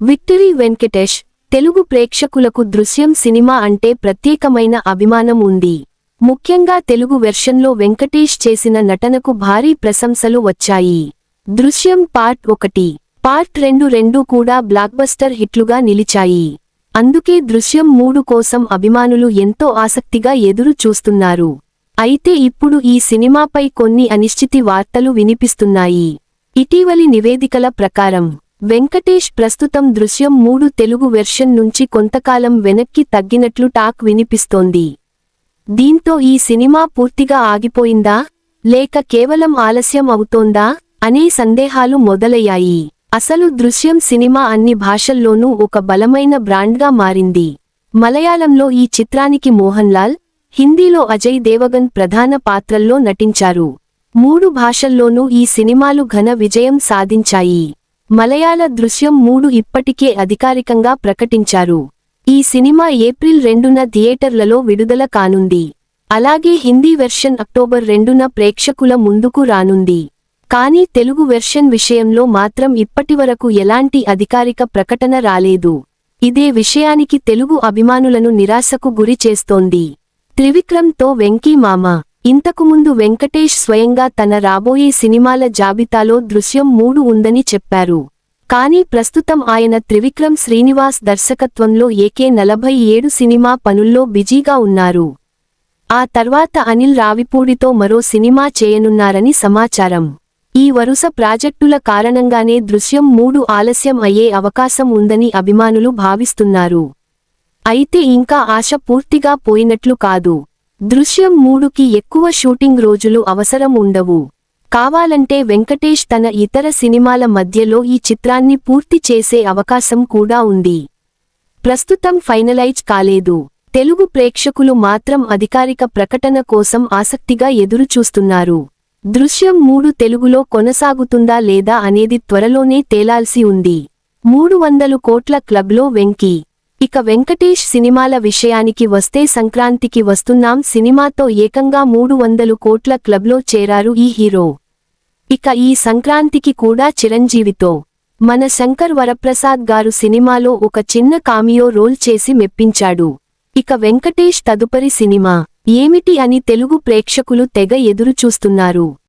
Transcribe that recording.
Victory Venkatesh. Telugu ప్రేక్షకులకు దృశ్యం cinema అంటే ప్రత్యేకమైన అభిమానం ఉంది. ముఖ్యంగా తెలుగు వెర్షన్లో వెంకటేష్ చేసిన నటనకు భారీ ప్రశంసలు వచ్చాయి. దృశ్యం పార్ట్ 1, పార్ట్ 2 రెండూ కూడా బ్లాక్బస్టర్ హిట్లుగా నిలిచాయి. అందుకే దృశ్యం 3 కోసం అభిమానులు ఎంతో ఆసక్తిగా ఎదురు చూస్తున్నారు. అయితే ఇప్పుడు ఈ సినిమాపై కొన్ని అనిశ్చితి వార్తలు వినిపిస్తున్నాయి. ఇటీవలి నివేదికల ప్రకారం వెంకటేష్ ప్రస్తుతం దృశ్యం 3 తెలుగు వెర్షన్ నుంచి కొంతకాలం వెనక్కి తగ్గినట్లు టాక్ వినిపిస్తోంది. దీంతో ఈ సినిమా పూర్తిగా ఆగిపోయిందా, లేక కేవలం ఆలస్యం అవుతోందా అనే సందేహాలు మొదలయ్యాయి. అసలు దృశ్యం సినిమా అన్ని భాషల్లోనూ ఒక బలమైన బ్రాండ్గా మారింది. మలయాళంలో ఈ చిత్రానికి మోహన్ లాల్, హిందీలో అజయ్ దేవగన్ ప్రధాన పాత్రల్లో నటించారు. 3 భాషల్లోనూ ఈ సినిమాలు ఘన విజయం సాధించాయి. మలయాళ దృశ్యం 3 ఇప్పటికే అధికారికంగా ప్రకటించారు. ఈ సినిమా ఏప్రిల్ 2న థియేటర్లలో విడుదల కానుంది. అలాగే హిందీ వెర్షన్ అక్టోబర్ 2న ప్రేక్షకుల ముందుకు రానుంది. కానీ తెలుగు వెర్షన్ విషయంలో మాత్రం ఇప్పటివరకు ఎలాంటి అధికారిక ప్రకటన రాలేదు. ఇదే విషయానికి తెలుగు అభిమానులను నిరాశకు గురి చేస్తోంది. త్రివిక్రమ్తో వెంకీ మామ. ఇంతకుముందు వెంకటేష్ స్వయంగా తన రాబోయే సినిమాల జాబితాలో దృశ్యం 3 ఉందని చెప్పారు. కానీ ప్రస్తుతం ఆయన త్రివిక్రమ్ శ్రీనివాస్ దర్శకత్వంలో ఏకే 47 సినిమా పనుల్లో బిజీగా ఉన్నారు. ఆ తర్వాత అనిల్ రావిపూడితో మరో సినిమా చేయనున్నారని సమాచారం. ఈ వరుస ప్రాజెక్టుల కారణంగానే దృశ్యం 3 ఆలస్యం అయ్యే అవకాశం ఉందని అభిమానులు భావిస్తున్నారు. అయితే ఇంకా ఆశ పూర్తిగా పోయినట్లు కాదు. దృశ్యం 3కి ఎక్కువ షూటింగ్ రోజులు అవసరం ఉండవు. కావాలంటే వెంకటేష్ తన ఇతర సినిమాల మధ్యలో ఈ చిత్రాన్ని పూర్తి చేసే అవకాశం కూడా ఉంది. ప్రస్తుతం ఫైనలైజ్ కాలేదు. తెలుగు ప్రేక్షకులు మాత్రం అధికారిక ప్రకటన కోసం ఆసక్తిగా ఎదురుచూస్తున్నారు. దృశ్యం 3 తెలుగులో కొనసాగుతుందా లేదా అనేది త్వరలోనే తేలాల్సి ఉంది. 300 కోట్ల క్లబ్లో వెంకీ. ఇక వెంకటేష్ సినిమాల విషయానికి వస్తే సంక్రాంతికి వస్తున్నాం సినిమాతో ఏకంగా 300 కోట్ల క్లబ్లో చేరారు ఈ హీరో. ఇక ఈ సంక్రాంతికి కూడా చిరంజీవితో మన శంకర్ వరప్రసాద్ గారు సినిమాలో ఒక చిన్న కామియో రోల్ చేసి మెప్పించాడు. ఇక వెంకటేష్ తదుపరి సినిమా ఏమిటి అని తెలుగు ప్రేక్షకులు తెగ ఎదురుచూస్తున్నారు.